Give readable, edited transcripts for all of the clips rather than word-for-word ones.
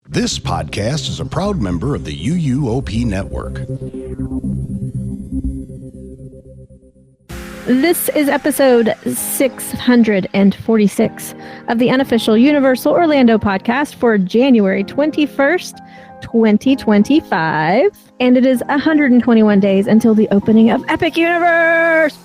This podcast is a proud member of the UUOP network. This is episode 646 of the unofficial Universal Orlando podcast for January 21st, 2025. And it is 121 days until the opening of Epic Universe.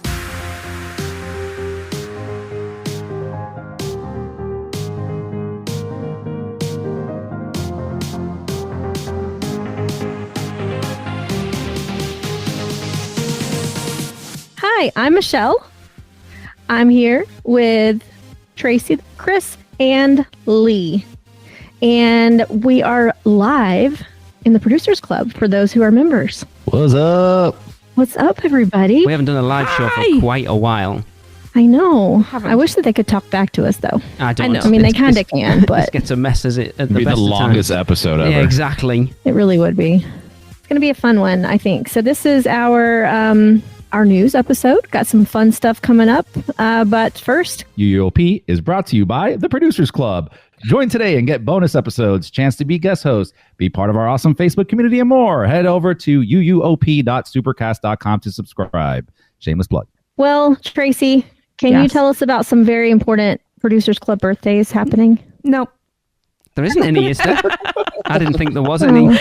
Hi, I'm Michelle. I'm here with Tracy, Chris, and Lee. And we are live in the Producers Club for those who are members. What's up? What's up, everybody? We haven't done a live show for quite a while. I know. I wish that they could talk back to us, though. I know. I mean, they kind of can, but... This gets a mess at the best It'd be the longest episode ever. Yeah, exactly. It really would be. It's going to be a fun one, I think. So this is our news episode. Got some fun stuff coming up. But first... UUOP is brought to you by the Producers Club. Join today and get bonus episodes, chance to be guest host, be part of our awesome Facebook community, and more. Head over to uUOP.supercast.com to subscribe. Shameless plug. Well, Tracy, can you tell us about some very important Producers Club birthdays happening? Nope. There isn't any, is there? I didn't think there was any.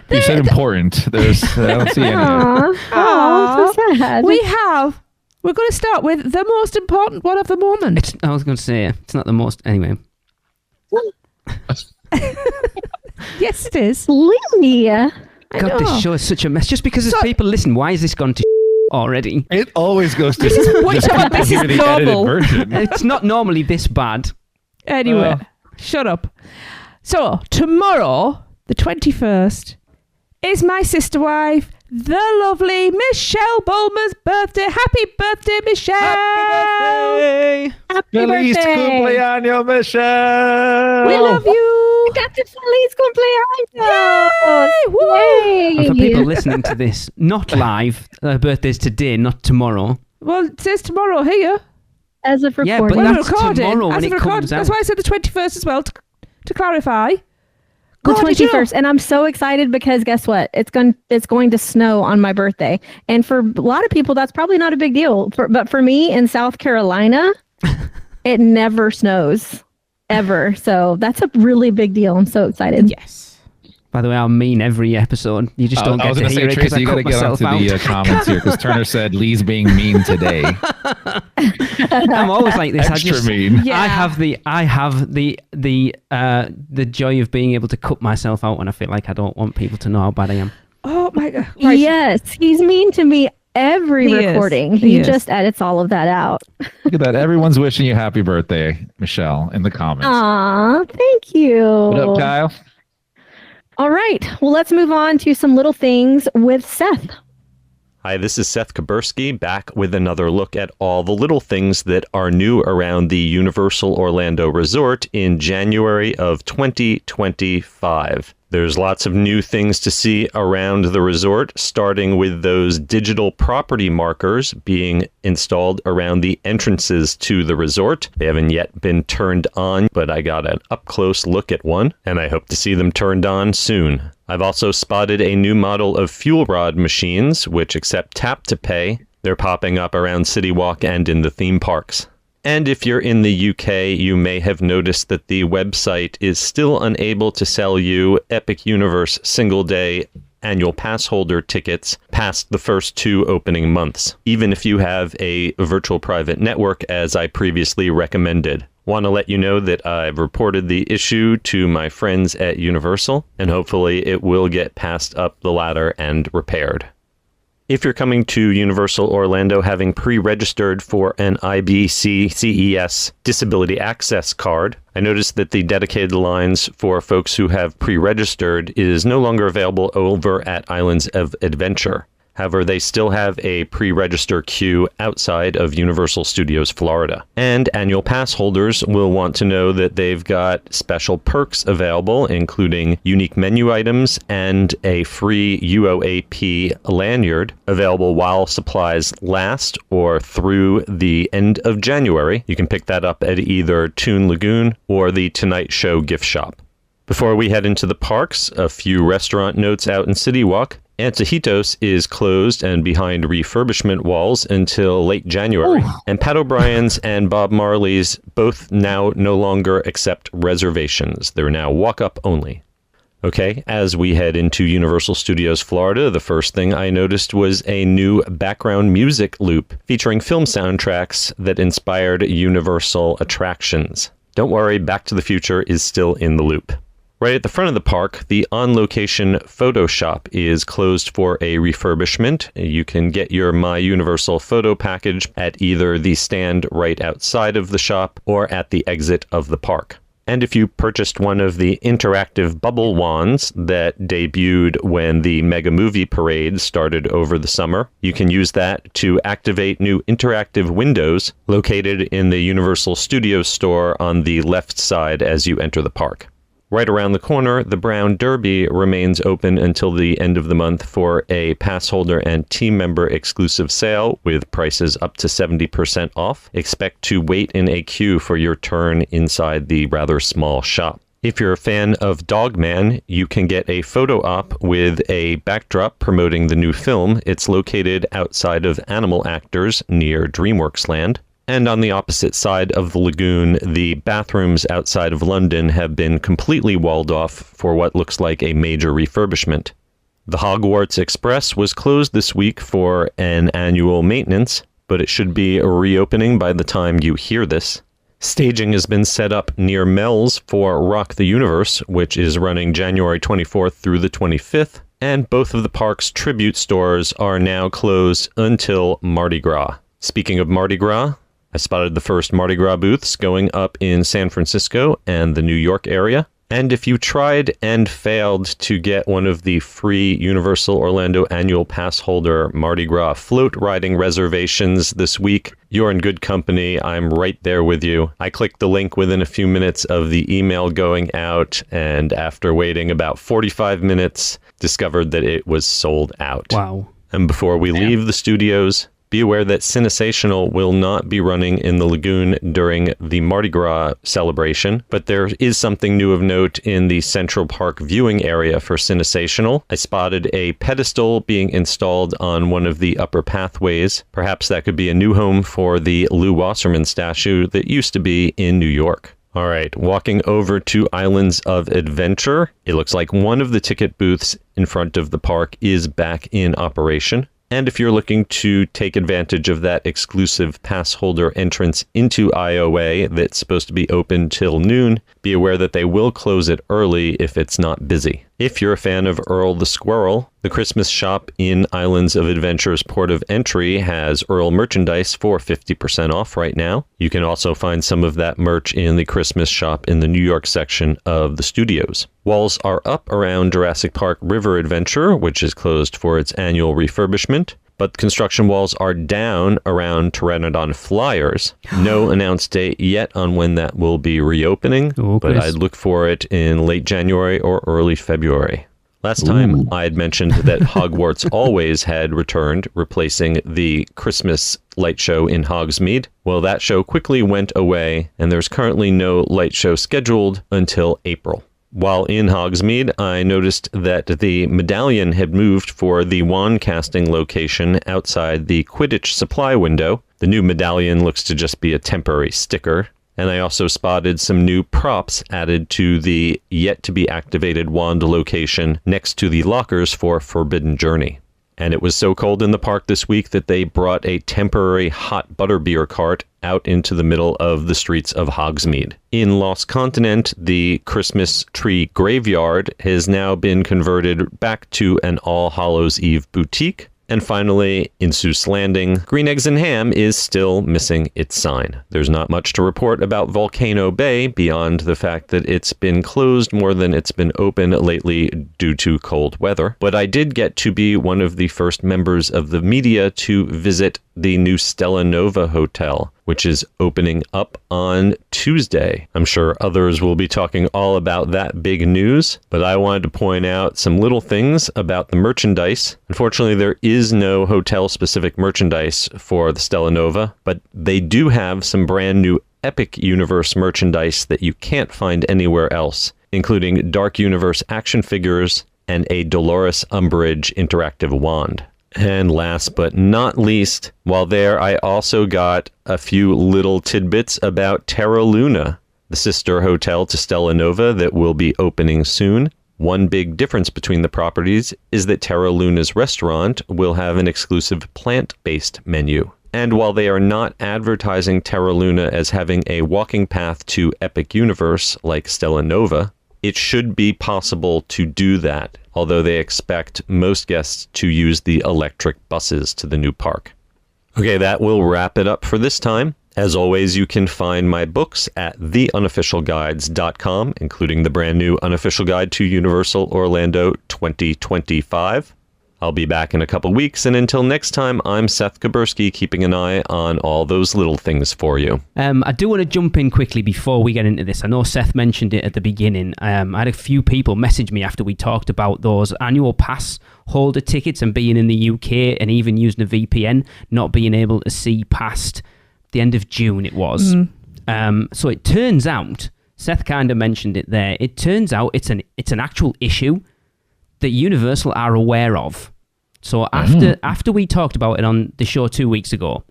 You said important. I don't see any. Aww, so sad. We're going to start with the most important one of the moment. I was going to say, it's not the most, anyway. Yes, it is. Lee. God, this show is such a mess. Just because there's people listen, why has this gone to already? It always goes to This is normal. version. It's not normally this bad. Anyway, shut up. So, tomorrow, the 21st, is my sister wife, the lovely Michelle Bulmer's birthday. Happy birthday, Michelle! Happy Happy Feliz birthday. cumpleaños, Michelle! We love you! Got the Feliz cumpleaños! Yay! Woo! And for people listening to this, not live, birthday's today, not tomorrow. Well, it says tomorrow here. As of Yeah, recording. but Well, that's recording. tomorrow when As it of comes out. That's why I said the 21st as well, to clarify. The God, did you know? 21st, and I'm so excited because guess what? It's going to snow on my birthday, and for a lot of people, that's probably not a big deal. But for me in South Carolina, it never snows ever. So that's a really big deal. I'm so excited. Yes. By the way, I'm mean every episode. You just don't get to hear it because I Tracy, you got cut to get myself onto out. the comments here because Turner said Lee's being mean today. I'm always like this. Extra mean. Yeah. I have the joy of being able to cut myself out when I feel like I don't want people to know how bad I am. Oh my God. Right. Yes, he's mean to me every He is. recording. He He is. just edits all of that out. Look at that. Everyone's wishing you happy birthday, Michelle, in the comments. Aw, thank you. What up, Kyle? All right. Well, let's move on to some little things with Seth. Hi, this is Seth Kaburski back with another look at all the little things that are new around the Universal Orlando Resort in January of 2025. There's lots of new things to see around the resort, starting with those digital property markers being installed around the entrances to the resort. They haven't yet been turned on, but I got an up-close look at one, and I hope to see them turned on soon. I've also spotted a new model of fuel rod machines, which accept tap to pay. They're popping up around City Walk and in the theme parks. And if you're in the UK, you may have noticed that the website is still unable to sell you Epic Universe single-day annual pass holder tickets past the first 2 opening months, even if you have a virtual private network, as I previously recommended. Want to let you know that I've reported the issue to my friends at Universal, and hopefully it will get passed up the ladder and repaired. If you're coming to Universal Orlando having pre-registered for an IBC CES Disability Access card, I noticed that the dedicated lines for folks who have pre-registered is no longer available over at Islands of Adventure. However, they still have a pre-register queue outside of Universal Studios Florida. And annual pass holders will want to know that they've got special perks available, including unique menu items and a free UUOP lanyard available while supplies last or through the end of January. You can pick that up at either Toon Lagoon or the Tonight Show gift shop. Before we head into the parks, a few restaurant notes out in City Walk. Antojitos is closed and behind refurbishment walls until late January. Ooh. And Pat O'Brien's and Bob Marley's both now no longer accept reservations. They're now walk-up only. Okay, as we head into Universal Studios Florida, the first thing I noticed was a new background music loop featuring film soundtracks that inspired Universal attractions. Don't worry, Back to the Future is still in the loop. Right at the front of the park, the on-location photo shop is closed for a refurbishment. You can get your My Universal photo package at either the stand right outside of the shop or at the exit of the park. And if you purchased one of the interactive bubble wands that debuted when the Mega Movie Parade started over the summer, you can use that to activate new interactive windows located in the Universal Studios store on the left side as you enter the park. Right around the corner, the Brown Derby remains open until the end of the month for a pass holder and team member exclusive sale with prices up to 70% off. Expect to wait in a queue for your turn inside the rather small shop. If you're a fan of Dogman, you can get a photo op with a backdrop promoting the new film. It's located outside of Animal Actors near DreamWorks Land. And on the opposite side of the lagoon, the bathrooms outside of London have been completely walled off for what looks like a major refurbishment. The Hogwarts Express was closed this week for an annual maintenance, but it should be reopening by the time you hear this. Staging has been set up near Mel's for Rock the Universe, which is running January 24th through the 25th, and both of the park's tribute stores are now closed until Mardi Gras. Speaking of Mardi Gras, I spotted the first Mardi Gras booths going up in San Francisco and the New York area. And if you tried and failed to get one of the free Universal Orlando annual pass holder Mardi Gras float riding reservations this week, you're in good company. I'm right there with you. I clicked the link within a few minutes of the email going out, and after waiting about 45 minutes, discovered that it was sold out. Wow. And before we leave the studios, be aware that Cinesational will not be running in the lagoon during the Mardi Gras celebration, but there is something new of note in the Central Park viewing area for Cinesational. I spotted a pedestal being installed on one of the upper pathways. Perhaps that could be a new home for the Lou Wasserman statue that used to be in New York. All right, walking over to Islands of Adventure, it looks like one of the ticket booths in front of the park is back in operation. And if you're looking to take advantage of that exclusive pass holder entrance into IOA that's supposed to be open till noon, be aware that they will close it early if it's not busy. If you're a fan of Earl the Squirrel, the Christmas shop in Islands of Adventure's port of entry has Earl merchandise for 50% off right now. You can also find some of that merch in the Christmas shop in the New York section of the studios. Walls are up around Jurassic Park River Adventure, which is closed for its annual refurbishment. But construction walls are down around Pteranodon Flyers. No announced date yet on when that will be reopening, but I'd look for it in late January or early February. Last time I had mentioned that Hogwarts Always had returned, replacing the Christmas light show in Hogsmeade. Well, that show quickly went away, and there's currently no light show scheduled until April. While in Hogsmeade, I noticed that the medallion had moved for the wand casting location outside the Quidditch supply window. The new medallion looks to just be a temporary sticker. And I also spotted some new props added to the yet-to-be-activated wand location next to the lockers for Forbidden Journey. And it was so cold in the park this week that they brought a temporary hot butterbeer cart out into the middle of the streets of Hogsmeade. In Lost Continent, the Christmas tree graveyard has now been converted back to an All Hallows Eve boutique. And finally, in Seuss Landing, Green Eggs and Ham is still missing its sign. There's not much to report about Volcano Bay beyond the fact that it's been closed more than it's been open lately due to cold weather. But I did get to be one of the first members of the media to visit the new Stella Nova Hotel, which is opening up on Tuesday. I'm sure others will be talking all about that big news, but I wanted to point out some little things about the merchandise. Unfortunately, there is no hotel-specific merchandise for the Stella Nova, but they do have some brand new Epic Universe merchandise that you can't find anywhere else. including Dark Universe action figures and a Dolores Umbridge interactive wand. And last but not least, while there, I also got a few little tidbits about Terra Luna, the sister hotel to Stella Nova that will be opening soon. One big difference between the properties is that Terra Luna's restaurant will have an exclusive plant-based menu. And while they are not advertising Terra Luna as having a walking path to Epic Universe like Stella Nova, it should be possible to do that, although they expect most guests to use the electric buses to the new park. Okay, that will wrap it up for this time. As always, you can find my books at theunofficialguides.com, including the brand new Unofficial Guide to Universal Orlando 2025. I'll be back in a couple weeks, and until next time, I'm Seth Kuberski, keeping an eye on all those little things for you. I do want to jump in quickly before we get into this. I know Seth mentioned it at the beginning. I had a few people message me after we talked about those annual pass holder tickets and being in the UK and even using a VPN, not being able to see past the end of June it was. So it turns out, Seth kind of mentioned it there, it turns out it's an actual issue that Universal are aware of. So after we talked about it on the show 2 weeks ago,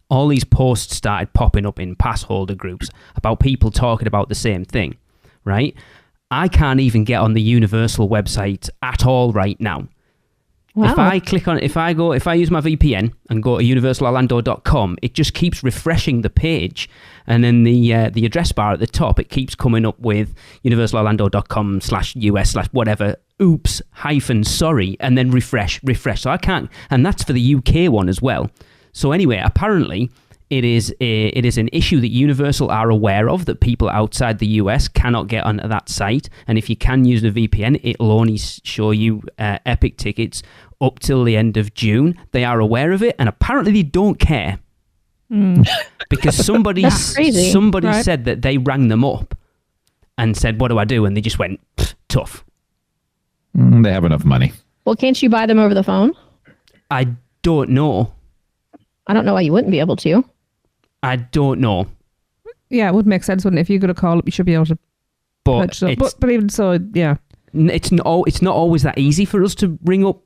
all these posts started popping up in pass holder groups about people talking about the same thing, right? I can't even get on the Universal website at all right now. Wow. If I use my VPN and go to universalorlando.com, it just keeps refreshing the page, and then the address bar at the top, it keeps coming up with universalorlando.com/US/whatever, oops-sorry, and then refresh. So I can't, and that's for the UK one as well. So anyway, apparently it is an issue that Universal are aware of, that people outside the US cannot get onto that site, and if you can use the VPN, it'll only show you Epic tickets up till the end of June. They are aware of it, and apparently they don't care. Because somebody right? said that they rang them up and said, what do I do? And they just went, tough. They have enough money. Well, can't you buy them over the phone? I don't know. I don't know why you wouldn't be able to. I don't know. Yeah, it would make sense, wouldn't it? If you got a call up, you should be able to purchase it. But even so, yeah. It's not always that easy for us to ring up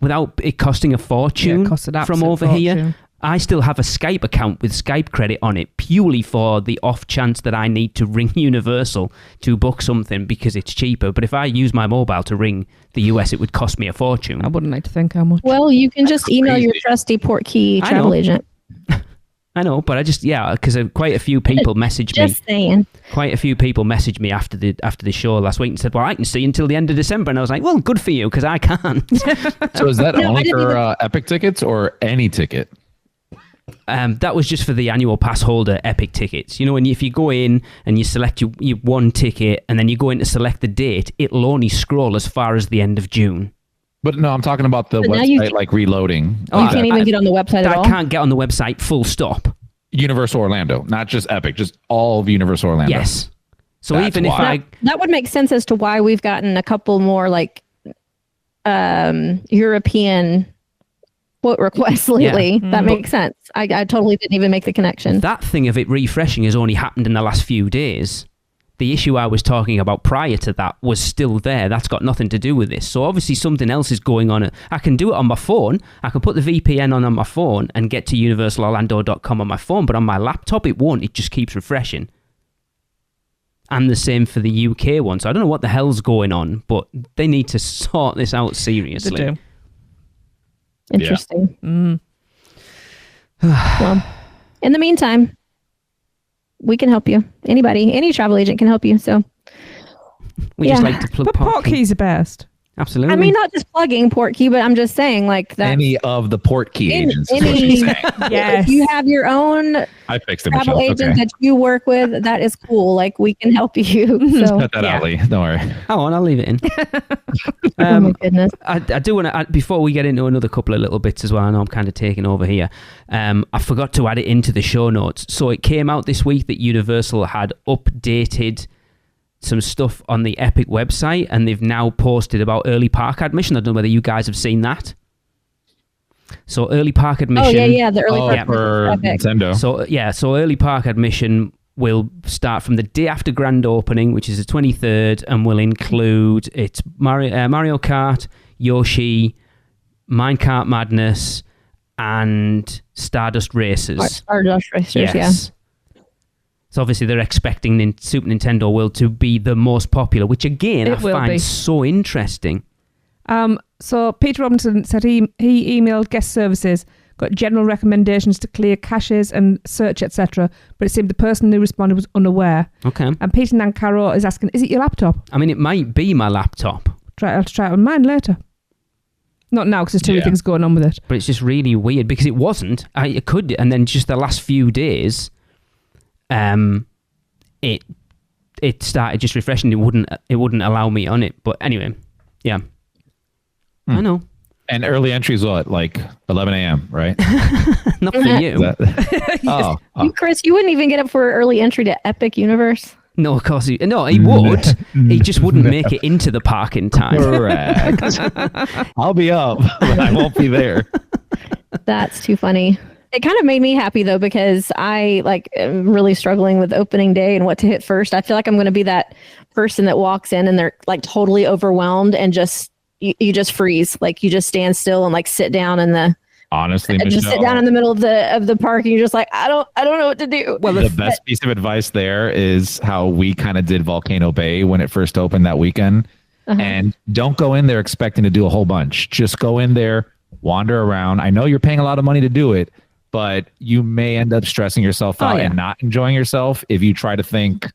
without it costing a fortune from over here. I still have a Skype account with Skype credit on it, purely for the off chance that I need to ring Universal to book something because it's cheaper. But if I use my mobile to ring the US, it would cost me a fortune. I wouldn't like to think how much. Well, you can just email your trusty Portkey travel agent. I know, but because quite a few people messaged me. Just saying. Quite a few people messaged me after the show last week and said, well, I can see until the end of December. And I was like, well, good for you, because I can't. So is that only for Epic tickets or any ticket? That was just for the annual pass holder Epic tickets. You know, if you go in and you select your one ticket and then you go in to select the date, it'll only scroll as far as the end of June. But no, I'm talking about the website, like reloading. You can't even get on the website at all? I can't get on the website, full stop. Universal Orlando, not just Epic, just all of Universal Orlando. Yes. So that's even if that would make sense as to why we've gotten a couple more like European quote requests lately. Yeah. That makes sense. I totally didn't even make the connection. That thing of it refreshing has only happened in the last few days. The issue I was talking about prior to that was still there. That's got nothing to do with this. So obviously something else is going on. I can do it on my phone. I can put the VPN on my phone and get to universalorlando.com on my phone, but on my laptop it won't. It just keeps refreshing. And the same for the UK one. So I don't know what the hell's going on, but they need to sort this out seriously. They do. Interesting. Yeah. Well, in the meantime, we can help you. Any travel agent can help you. So we just like to plug But Portkey's the best. Absolutely. I mean, not just plugging Portkey, but I'm just saying like that. Any of the Portkey agents. Yes. If you have your own travel agent that you work with, that is cool. Like we can help you. So cut that out, Lee. Don't worry. Oh, and I'll leave it in. Oh my goodness. I do want to, before we get into another couple of little bits as well, I know I'm kind of taking over here. I forgot to add it into the show notes. So it came out this week that Universal had updated some stuff on the Epic website, and they've now posted about early park admission. I don't know whether you guys have seen that. So early park admission. Oh yeah, the early park for Nintendo. So early park admission will start from the day after grand opening, which is the 23rd, and will include Mario Kart, Yoshi, Minecart Madness, and Stardust Races. Stardust Racers, yes. So obviously they're expecting Super Nintendo World to be the most popular, which again I find so interesting. So Peter Robinson said he emailed guest services, got general recommendations to clear caches and search, etc. But it seemed the person who responded was unaware. Okay. And Peter Nancaro is asking, is it your laptop? I mean, it might be my laptop. I'll have to try it on mine later. Not now, because there's too many things going on with it. But it's just really weird because it wasn't. It could, and then just the last few days, it started just refreshing. It wouldn't allow me on it. But anyway, yeah, I know. And early entries, what, like 11 a.m., right? Not for you. You, Chris, you wouldn't even get up for early entry to Epic Universe. No, of course he would. He just wouldn't make it into the park in time. Correct. I'll be up, but I won't be there. That's too funny. It kind of made me happy though, because I am really struggling with opening day and what to hit first. I feel like I'm going to be that person that walks in and they're like totally overwhelmed and just you just freeze, like you just stand still and like sit down in the. Honestly, Michelle, just sit down in the middle of the park and you're just like, I don't know what to do. Well, the best piece of advice there is how we kind of did Volcano Bay when it first opened that weekend. And don't go in there expecting to do a whole bunch. Just go in there, wander around. I know you're paying a lot of money to do it, but you may end up stressing yourself out and not enjoying yourself if you try to think.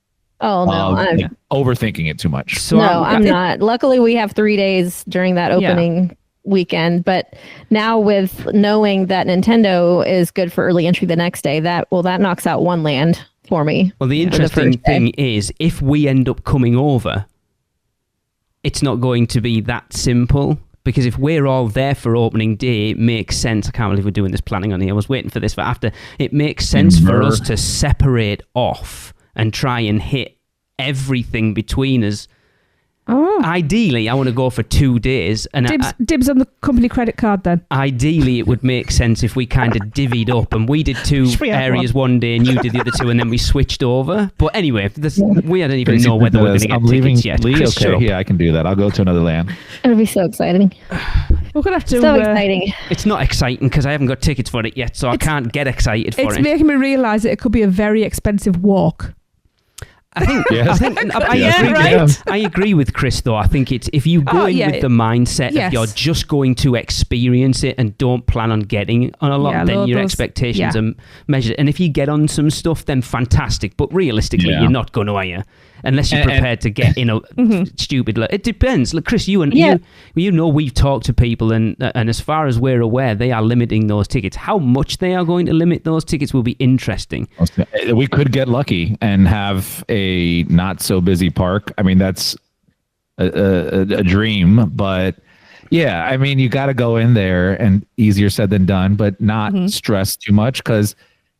Oh no, I'm overthinking it too much. So I'm not. Luckily, we have 3 days during that opening weekend, but now with knowing that Nintendo is good for early entry the next day, that knocks out one land for me. Well, the interesting thing is, if we end up coming over, it's not going to be that simple, because if we're all there for opening day, it makes sense. I can't believe we're doing this planning on here. I was waiting for this for after. It makes sense for us to separate off and try and hit everything between us. Oh. Ideally, I want to go for 2 days. And dibs on the company credit card then. Ideally, it would make sense if we kind of divvied up and we did 2 areas one day and you did the other 2 and then we swithed over. But anyway, we don't even know whether we're going to get tickets yet. Okay, I can do that. I'll go to another land. It'll be so exciting. We're going to have to... So exciting. It's not exciting because I haven't got tickets for it yet, so I can't get excited for it. It's making me realise that it could be a very expensive walk. I agree with Chris though. I think it's if you go in with the mindset of you're just going to experience it and don't plan on getting on a lot, then your expectations are measured. And if you get on some stuff, then fantastic. But realistically, you're not going to, are you? Unless you're prepared to get in a stupid. It depends. Look, Chris, you know we've talked to people, and as far as we're aware, they are limiting those tickets. How much they are going to limit those tickets will be interesting. We could get lucky and have a not so busy park. I mean, that's a dream, but yeah, I mean, you got to go in there, and easier said than done, but not stress too much, because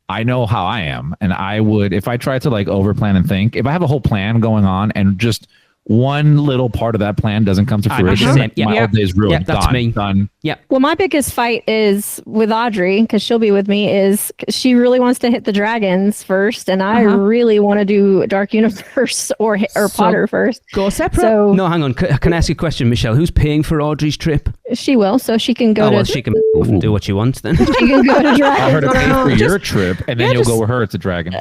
I know how I am, and I would, if I try to like overplan and think, if I have a whole plan going on and just one little part of that plan doesn't come to fruition, my whole day is ruined. That's me. Done. Yeah. Well, my biggest fight is with Audrey, because she'll be with me, is she really wants to hit the dragons first, and I really want to do Dark Universe or Potter first. Go separate. So, no, hang on. Can I ask you a question, Michelle? Who's paying for Audrey's trip? She will, so she can go she can do what she wants then. She can go to dragons. I'll her to pay for your trip, and then you'll go with her to dragons.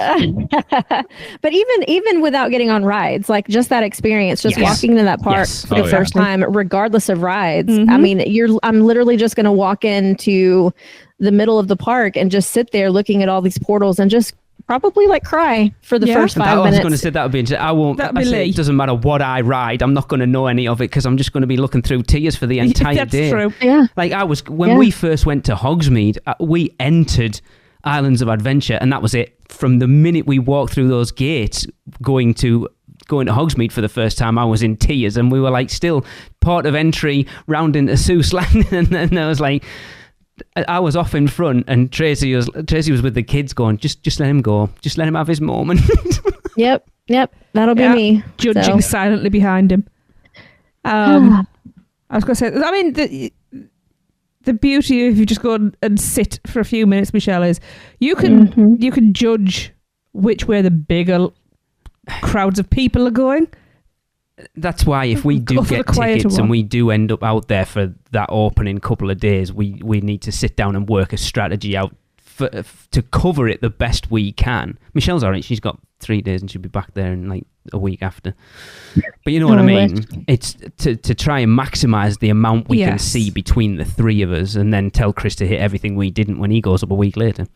But even without getting on rides, like just that experience, just walking into that park for the first time, regardless of rides. I mean, I'm literally just going to walk into the middle of the park and just sit there looking at all these portals and just probably like cry for the first 5 minutes. I was going to say that would be interesting. I won't. It doesn't matter what I ride. I'm not going to know any of it because I'm just going to be looking through tears for the entire day. That's true. Yeah. Like when we first went to Hogsmeade, we entered Islands of Adventure, and that was it. From the minute we walked through those gates, going to Hogsmeade for the first time, I was in tears, and we were like still port of entry round into Seuss Land, and then I was like, I was off in front, and Tracy was with the kids going, just let him go, just let him have his moment. Yep, that'll be me judging silently behind him. I was going to say, I mean, the beauty if you just go and sit for a few minutes, Michelle, is you can judge which way the bigger crowds of people are going. That's why if we do Go for get the quieter tickets one. and we do end up out there for that opening couple of days, we need to sit down and work a strategy out to cover it the best we can. Michelle's all right. She's got 3 days and she'll be back there in like a week after. But you know what I mean? It's to try and maximise the amount we can see between the three of us and then tell Chris to hit everything we didn't when he goes up a week later.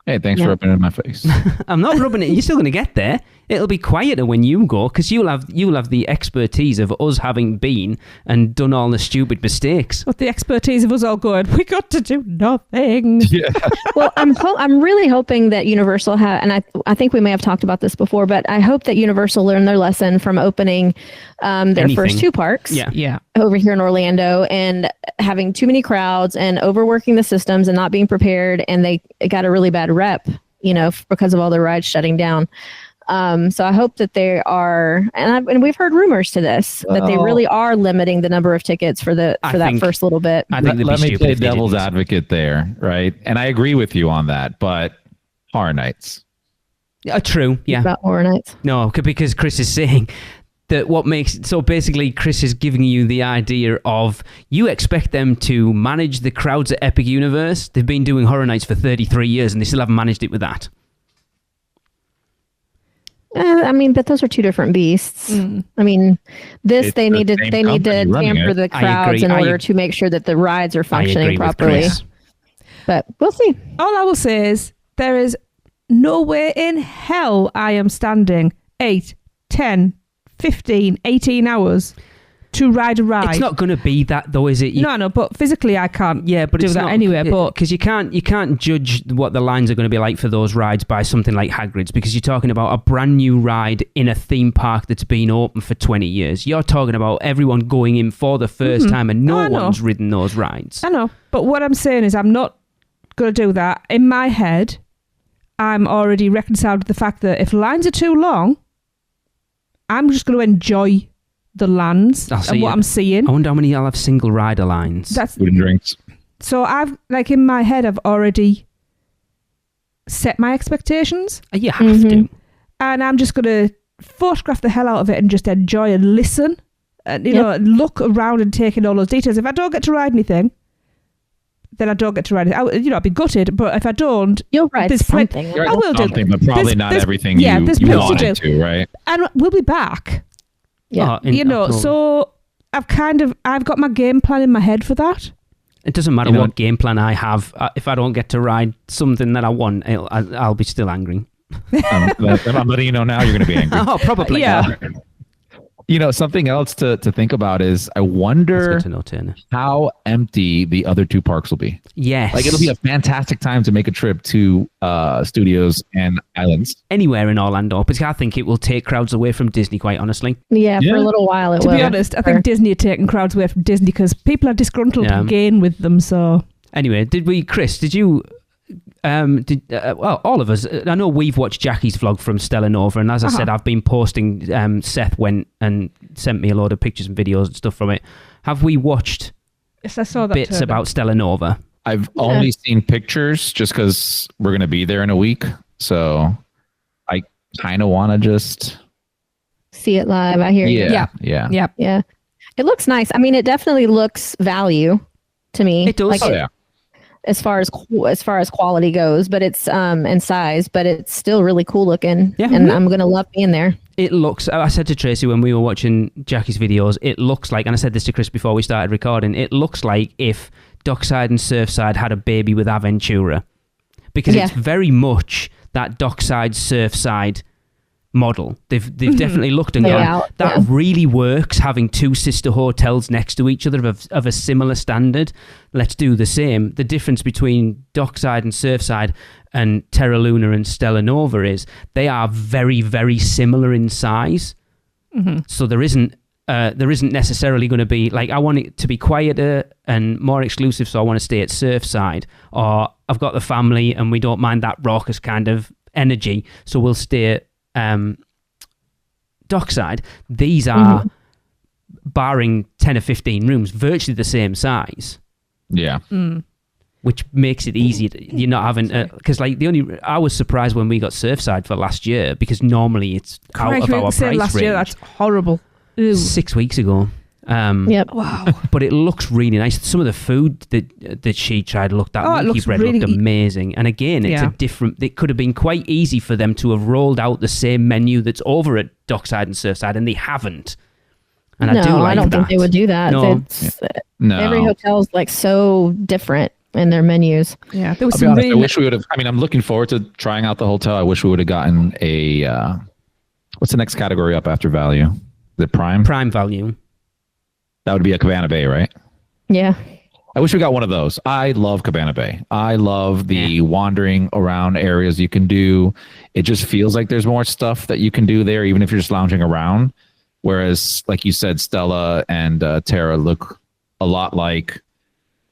Hey, thanks for rubbing it in my face. I'm not rubbing it. You're still going to get there. It'll be quieter when you go because you'll have the expertise of us having been and done all the stupid mistakes. But the expertise of us all going, we got to do nothing. Yeah. Well, I'm really hoping that Universal and I think we may have talked about this before, but I hope that Universal learned their lesson from opening their first two parks Yeah. over here in Orlando and having too many crowds and overworking the systems and not being prepared, and they got a really bad rep, because of all the rides shutting down. So I hope that they are, and we've heard rumors to this, that they really are limiting the number of tickets for that first little bit. I think Let me play devil's advocate there, right? And I agree with you on that, but Horror Nights. True, yeah. About Horror Nights. No, because Chris is saying that so basically Chris is giving you the idea of you expect them to manage the crowds at Epic Universe. They've been doing Horror Nights for 33 years and they still haven't managed it with that. But those are two different beasts. I mean, they need to tamper the crowds in order to make sure that the rides are functioning properly. But we'll see. All I will say is there is no way in hell I am standing 8, 10, 15, 18 hours to ride a ride. It's not going to be that though, is it? No, but physically I can't do it's that not, anyway. But because you can't judge what the lines are going to be like for those rides by something like Hagrid's, because you're talking about a brand new ride in a theme park that's been open for 20 years. You're talking about everyone going in for the first time and no one's ridden those rides. I know, but what I'm saying is I'm not going to do that. In my head, I'm already reconciled with the fact that if lines are too long, I'm just going to enjoy the lands and what I'm seeing. I wonder how many I'll have single rider lines. That's food and drinks. So I've in my head I've already set my expectations. You have to. And I'm just going to photograph the hell out of it and just enjoy and listen and look around and take in all those details. If I don't get to ride anything, then I don't get to ride it. I'll be gutted, but if I don't, you'll ride something. I will do something, but probably not everything you wanted to, right? And we'll be back. Yeah, so I've got my game plan in my head for that. It doesn't matter what game plan I have. If I don't get to ride something that I want, I'll be still angry. I'm letting you know now you're going to be angry. Oh, probably. Yeah. Something else to think about is I wonder how empty the other two parks will be. Yes. Like, it'll be a fantastic time to make a trip to Studios and Islands. Anywhere in Orlando, because I think it will take crowds away from Disney, quite honestly. Yeah, for a little while it will. To be honest, I think Disney are taking crowds away from Disney because people are disgruntled again with them, so... Anyway, Chris, did you... all of us, I know we've watched Jackie's vlog from Stella Nova, and as I said, I've been posting, Seth went and sent me a load of pictures and videos and stuff from it. Have we watched Yes, I saw that bits about Stella Nova? I've only seen pictures just because we're going to be there in a week. So I kind of want to just see it live. I hear you. Yeah. It looks nice. I mean, it definitely looks value to me. It does. As far as quality goes, but it's and size, but it's still really cool looking. Yeah. And I'm gonna love being there. It looks, I said to Tracy when we were watching Jackie's videos, it looks like, and I said this to Chris before we started recording, it looks like if Dockside and Surfside had a baby with Aventura, because it's very much that Dockside Surfside model. They've definitely looked and gone, that really works, having two sister hotels next to each other of a similar standard. Let's do the same. The difference between Dockside and Surfside and Terra Luna and Stella Nova is they are very, very similar in size. So there isn't necessarily going to be, like, I want it to be quieter and more exclusive, so I want to stay at Surfside, or I've got the family and we don't mind that raucous kind of energy, so we'll stay at Dockside. These are, barring 10 or 15 rooms, virtually the same size. Yeah. which makes it easy. You're not having because I was surprised when we got Surfside for last year because normally it's out of our price last range. year, that's horrible. Ew. 6 weeks ago. Yep. Wow. But it looks really nice. Some of the food that she tried looked monkey bread looked amazing. And again, it's a different. It could have been quite easy for them to have rolled out the same menu that's over at Dockside and Surfside, and they haven't. And I don't think they would do that. No. No. Every hotel's like so different in their menus. Yeah, there was I'll be some honest, really. I wish we would have. I mean, I'm looking forward to trying out the hotel. I wish we would have gotten a. What's the next category up after value? The prime. Prime value. That would be a Cabana Bay, right? Yeah. I wish we got one of those. I love Cabana Bay. I love the wandering around areas you can do. It just feels like there's more stuff that you can do there, even if you're just lounging around. Whereas, like you said, Stella and Tara look a lot like,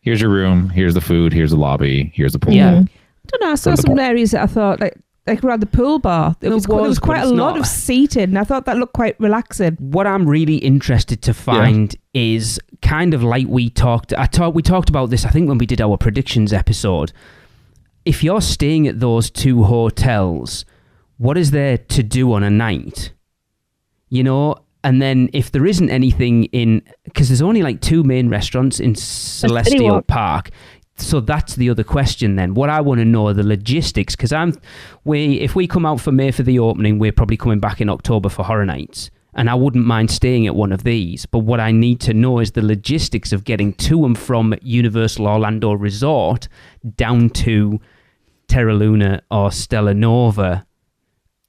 here's your room, here's the food, here's the lobby, here's the pool. Yeah. I don't know. I saw some areas that I thought like around the pool bar. There was quite a lot of seating, and I thought that looked quite relaxing. What I'm really interested to find is kind of like we talked about this, I think, when we did our predictions episode. If you're staying at those two hotels, what is there to do on a night? You know, and then if there isn't anything because there's only like 2 main restaurants in Celestial Park. So that's the other question then. What I want to know are the logistics, because if we come out for May for the opening, we're probably coming back in October for Horror Nights, and I wouldn't mind staying at one of these. But what I need to know is the logistics of getting to and from Universal Orlando Resort down to Terra Luna or Stella Nova.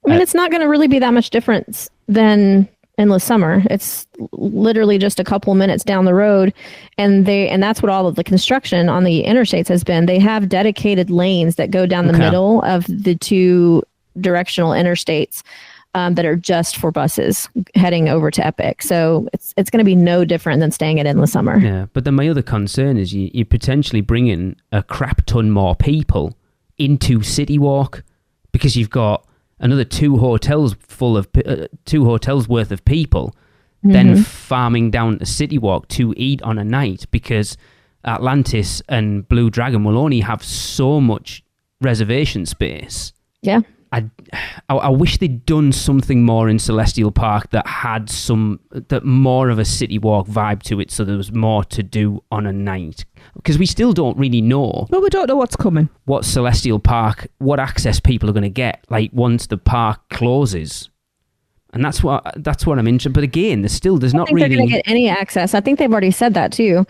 I mean, it's not going to really be that much difference than Endless Summer. It's literally just a couple minutes down the road, and that's what all of the construction on the interstates has been. They have dedicated lanes that go down the middle of the 2 directional interstates that are just for buses heading over to Epic. So it's going to be no different than staying at Endless Summer. Yeah, but then my other concern is you potentially bring in a crap ton more people into City Walk, because you've got another 2 hotels worth of people, then farming down to City Walk to eat on a night, because Atlantis and Blue Dragon will only have so much reservation space. Yeah. I wish they'd done something more in Celestial Park that had that more of a City Walk vibe to it, so there was more to do on a night. Because we still don't really know. Well, we don't know what's coming. What Celestial Park, what access people are going to get, like once the park closes. And that's what I'm interested. But again, there's not really. I think they're going to get any access. I think they've already said that too.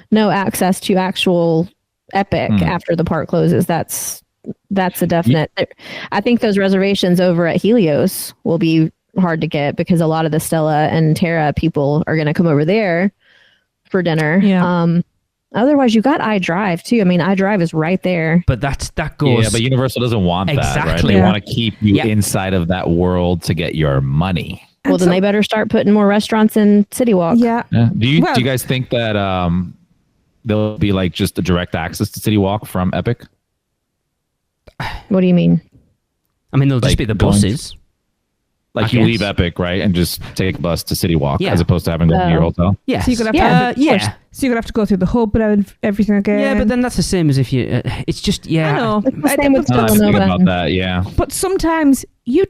No access to actual Epic after the park closes. That's a definite. I think those reservations over at Helios will be hard to get, because a lot of the Stella and Terra people are going to come over there for dinner. Yeah. Otherwise, you got iDrive too. I mean, iDrive is right there. But that goes. Yeah, but Universal doesn't want that, right? Exactly. They want to keep you inside of that world to get your money. Well, then they better start putting more restaurants in City Walk. Yeah. Do you guys think that there'll be like just a direct access to City Walk from Epic? What do you mean? I mean, there'll just be the buses. Like you leave Epic, right, and just take a bus to City Walk, as opposed to having to go to your hotel. Yeah. So you're gonna have So you're gonna have to go through the hub and everything again. Yeah, but then that's the same as if you. It's just I know. It's the same with about that. Yeah. But sometimes you've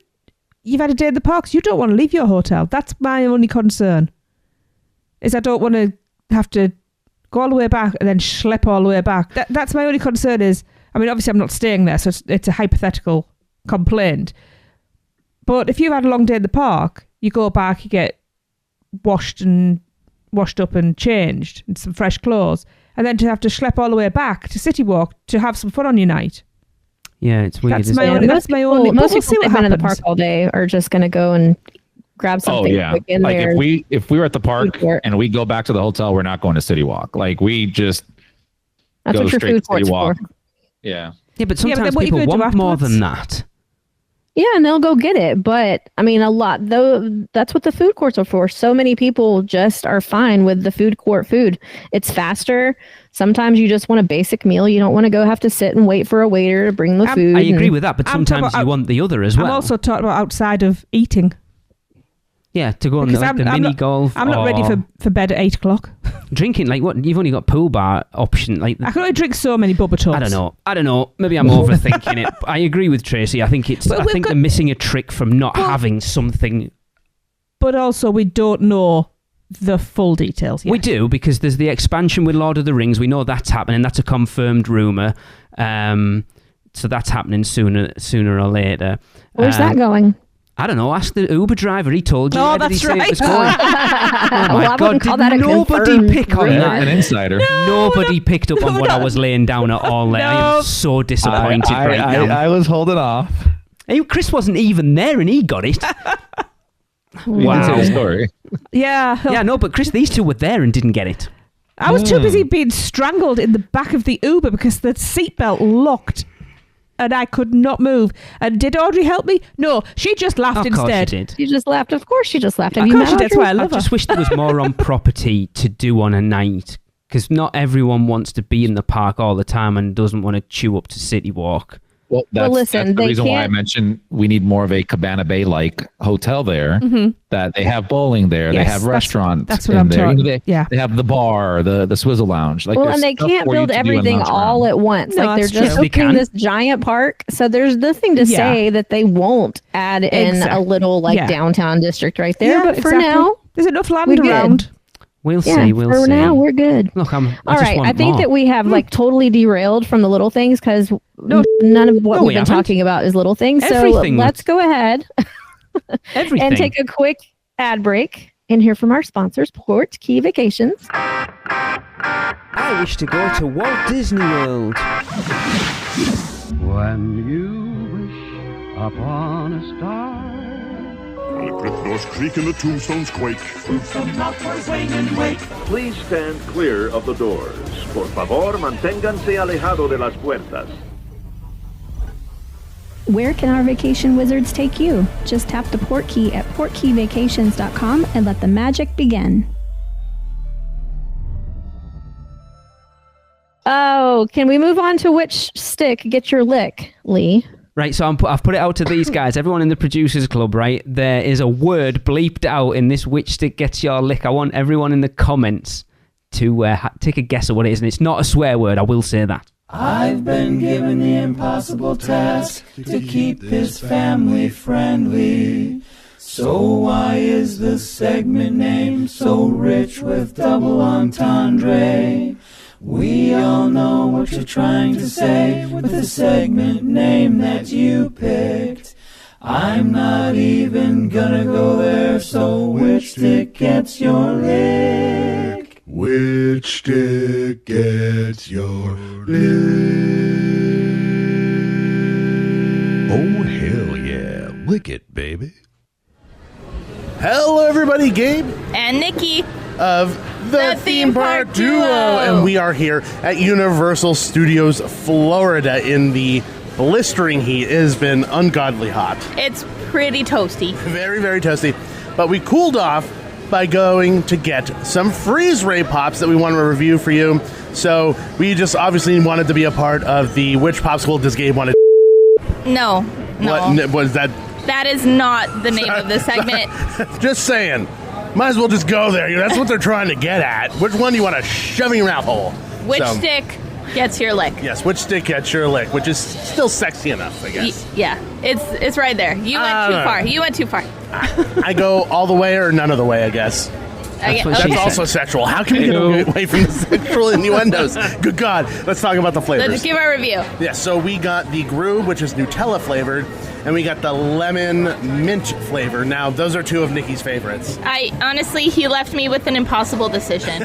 had a day at the parks. You don't want to leave your hotel. That's my only concern. Is I don't want to have to go all the way back and then schlep all the way back. That's my only concern. Is, I mean, obviously I'm not staying there, so it's a hypothetical complaint. But if you've had a long day at the park, you go back, you get washed up and changed, and some fresh clothes, and then to have to schlep all the way back to City Walk to have some fun on your night. Yeah, it's weird. Most people who've been in the park all day are just going to go and grab something. Oh yeah, quick in like there. if we were at the park and we go back to the hotel, we're not going to City Walk. Like we just that's go what your straight food to City court's Walk. for. Yeah. Yeah, but sometimes people want more than that. Yeah, and they'll go get it. But I mean, that's what the food courts are for. So many people just are fine with the food court food. It's faster. Sometimes you just want a basic meal. You don't want to have to sit and wait for a waiter to bring the food. I agree with that, but sometimes you want the other as well. I'm also talking about outside of eating. Yeah, to go on the mini golf. I'm not ready for bed at 8 o'clock. Drinking, like what? You've only got pool bar option. Like I can only drink so many bubba tubs. I don't know. Maybe I'm overthinking it. I agree with Tracy. I think they're missing a trick from not having something. But also, we don't know the full details yet. We do, because there's the expansion with Lord of the Rings. We know that's happening. That's a confirmed rumour. So that's happening sooner or later. Where's that going? I don't know. Ask the Uber driver. He told you. Oh, Did he that's say it right. was going? Oh Well, my I God! wouldn't call that a Did nobody confirmed pick on rumor. that? An insider. Nobody picked up on what I was laying down at all. There. I am so disappointed right now. I was holding off. Hey, Chris wasn't even there, and he got it. Wow. Story. Yeah. Yeah, no, but Chris, these two were there and didn't get it. I was too busy being strangled in the back of the Uber because the seatbelt locked and I could not move. And did Audrey help me? No, she just laughed Of course instead. she did. She just laughed. Of course she just laughed. Of Have you course met she did. That's Audrey? why I I love her. just wish there was more on property to do on a night, because not everyone wants to be in the park all the time and doesn't want to chew up to City Walk. Well, listen, that's the they reason why I can't- mentioned we need more of a Cabana Bay-like hotel there. That they have bowling there, they Yes, have that's- restaurants. that's what in I'm there. talking- They, yeah. they have the bar, the Swizzle Lounge. Like, Well, there's and they stuff can't for you build to do in everything Mount all Toronto. at once. No, Like they're that's just true. They can. opening this giant park, so there's nothing to Yeah. say that they won't add in a little downtown district right there. But for now, there's enough land we're good. around. We'll yeah, see. We'll for see. now we're good. Look, All right, I think that we have like totally derailed from the little things because none of what No, we've we been haven't. talking about is little things. Everything So let's go ahead everything. and take a quick ad break and hear from our sponsors, Port Key Vacations. I wish to go to Walt Disney World. When you wish upon a star. The cliff doors creak and the tombstones quake. Please stand clear of the doors. Por favor, manténganse alejado de las puertas. Where can our vacation wizards take you? Just tap the port key at portkeyvacations.com and let the magic begin. Oh, can we move on to which stick gets your lick, Lee? Right, so I've put it out to these guys, everyone in the Producers Club, right? There is a word bleeped out in this which stick gets your lick. I want everyone in the comments to take a guess at what it is, and it's not a swear word, I will say that. I've been given the impossible task to keep this family friendly. So why is the segment name so rich with double entendre? We all know what you're trying to say with the segment name that you picked. I'm not even gonna go there, so which stick gets your lick? Which stick gets your lick? Oh, hell yeah. Lick it, baby. Hello, everybody. Gabe And Nikki. of the Theme Park Duo. And we are here at Universal Studios Florida in the blistering heat. It has been ungodly hot. It's pretty toasty. Very, very toasty. But we cooled off by going to get some freeze ray pops that we want to review for you. So we just obviously wanted to be a part of the which popsicle does Gabe want to... No. What was that? That is not the name of the segment. Just saying. Might as well just go there. That's what they're trying to get at. Which one do you want to shove in your mouth hole? Which stick gets your lick? Yes, which stick gets your lick, which is still sexy enough, I guess. Yeah, it's right there. You went too far. You went too far. I go all the way or none of the way, I guess. That's also sexual. How can we get away from the sexual innuendos? Good God. Let's talk about the flavors. Let's give our review. Yeah, so we got the Groove, which is Nutella flavored, and we got the lemon mint flavor. Now, those are two of Nikki's favorites. Honestly, he left me with an impossible decision.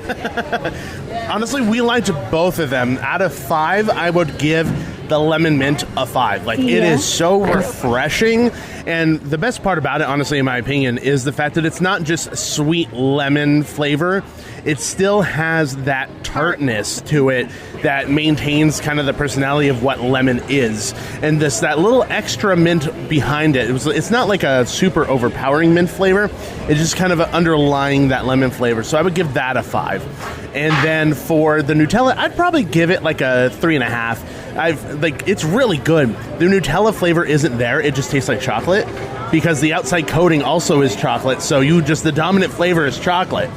Honestly, we liked both of them. Out of 5, I would give the lemon mint a 5. Like, it is so refreshing. And the best part about it, honestly, in my opinion, is the fact that it's not just sweet lemon flavor. It still has that tartness to it that maintains kind of the personality of what lemon is. And that little extra mint behind it, it's not like a super overpowering mint flavor. It's just kind of underlying that lemon flavor. So I would give that a 5. And then for the Nutella, I'd probably give it like a 3.5. It's really good. The Nutella flavor isn't there. It just tastes like chocolate because the outside coating also is chocolate. So the dominant flavor is chocolate.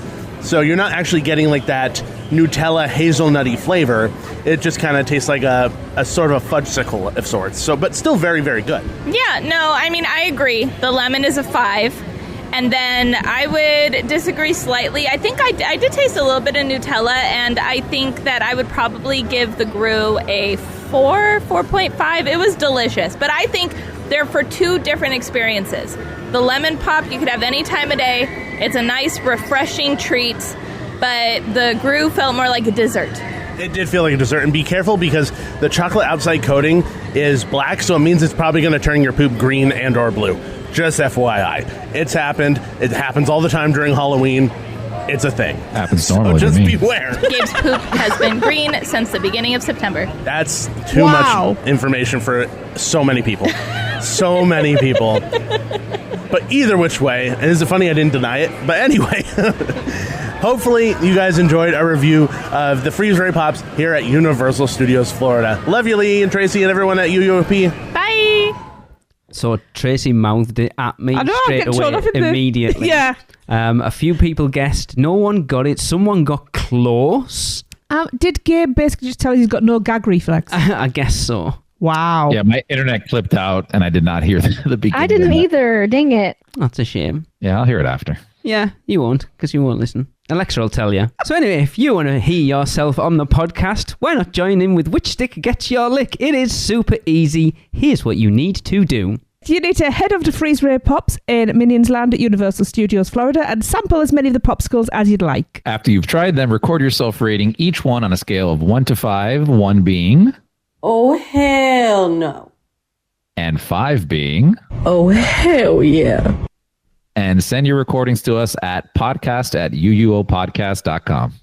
So you're not actually getting like that Nutella hazelnutty flavor. It just kind of tastes like a sort of a fudgesicle of sorts. So, but still very, very good. Yeah, no, I mean, I agree. The lemon is a 5. And then I would disagree slightly. I think I did taste a little bit of Nutella, and I think that I would probably give the Gru a 4.5. It was delicious, but I think they're for two different experiences. The lemon pop you could have any time of day. It's a nice, refreshing treat, but the Gru felt more like a dessert. It did feel like a dessert, and be careful because the chocolate outside coating is black, so it means it's probably going to turn your poop green and or blue. Just FYI. It's happened. It happens all the time during Halloween. It's a thing. Happens normally. So just to me. beware. Gabe's poop has been green since the beginning of September. That's too much information for so many people. So many people. But either which way, and is it funny I didn't deny it? But anyway, hopefully you guys enjoyed our review of the Freeze Ray Pops here at Universal Studios Florida. Love you, Lee and Tracy and everyone at UUOP. Bye! So Tracy mouthed it at me straight away immediately. Yeah. A few people guessed. No one got it. Someone got close. Did Gabe basically just tell us he's got no gag reflex? I guess so. Wow. Yeah, my internet clipped out and I did not hear the beginning. I didn't either. Dang it. That's a shame. Yeah, I'll hear it after. Yeah, you won't, because you won't listen. Alexa will tell you. So anyway, if you want to hear yourself on the podcast, why not join in with Which Stick Gets Your Lick? It is super easy. Here's what you need to do. You need to head over to Freeze Ray Pops in Minions Land at Universal Studios Florida and sample as many of the popsicles as you'd like. After you've tried them, record yourself rating each one on a scale of 1 to 5, 1 being... Oh, hell no. And 5 being... Oh, hell yeah. And send your recordings to us at podcast@uuopodcast.com.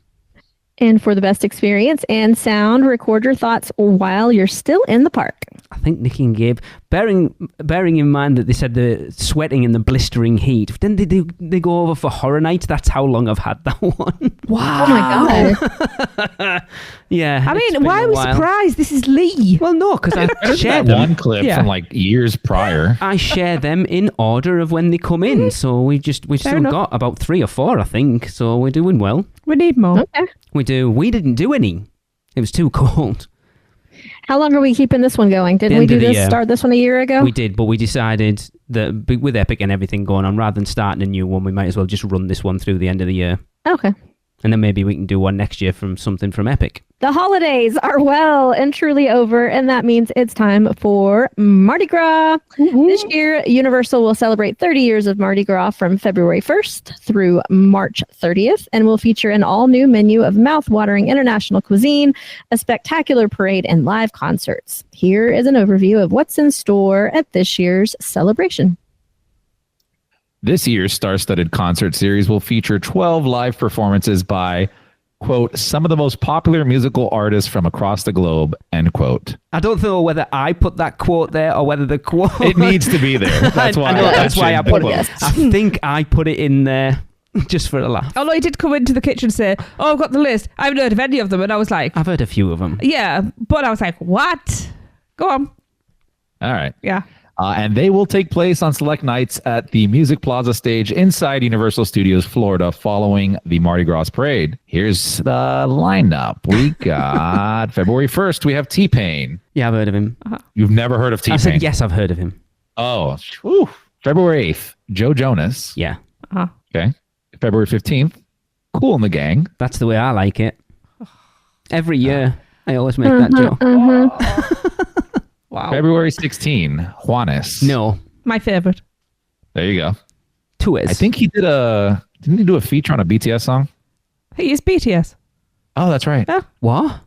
And for the best experience and sound, record your thoughts while you're still in the park. I think Nikki and Gabe, bearing in mind that they said the sweating and the blistering heat, then they go over for Horror Nights. That's how long I've had that one. Wow. Oh my God. Yeah. I mean, why are we surprised? This is Lee. Well, no, because I share that them. one clip from like years prior. I share them in order of when they come in. So we've still got about 3 or 4, I think. So we're doing well. We need more. Okay. We do. We didn't do any. It was too cold. How long are we keeping this one going? Didn't we start this one a year ago? We did, but we decided that with Epic and everything going on, rather than starting a new one, we might as well just run this one through the end of the year. Okay. And then maybe we can do one next year from something from Epic. The holidays are well and truly over, and that means it's time for Mardi Gras. Mm-hmm. This year, Universal will celebrate 30 years of Mardi Gras from February 1st through March 30th, and will feature an all-new menu of mouth-watering international cuisine, a spectacular parade, and live concerts. Here is an overview of what's in store at this year's celebration. This year's star-studded concert series will feature 12 live performances by, quote, some of the most popular musical artists from across the globe, end quote. I don't know whether I put that quote there or whether the quote... It needs to be there. That's why I put it. I think I put it in there just for a laugh. Although he did come into the kitchen and say, oh, I've got the list. I haven't heard of any of them. And I was like... I've heard a few of them. Yeah, but I was like, what? Go on. All right. Yeah. And they will take place on select nights at the Music Plaza stage inside Universal Studios Florida following the Mardi Gras Parade. Here's the lineup. We got February 1st, we have T-Pain. Yeah, I've heard of him. You've never heard of T-Pain? I said, yes, I've heard of him. Oh, whew. February 8th, Joe Jonas. Yeah. Okay. February 15th, Kool and the Gang. That's the way I like it. Every year, I always make that joke. Wow. February 16, Juanes. No. My favorite. There you go. Didn't he do a feature on a BTS song? He is BTS. Oh, that's right. What?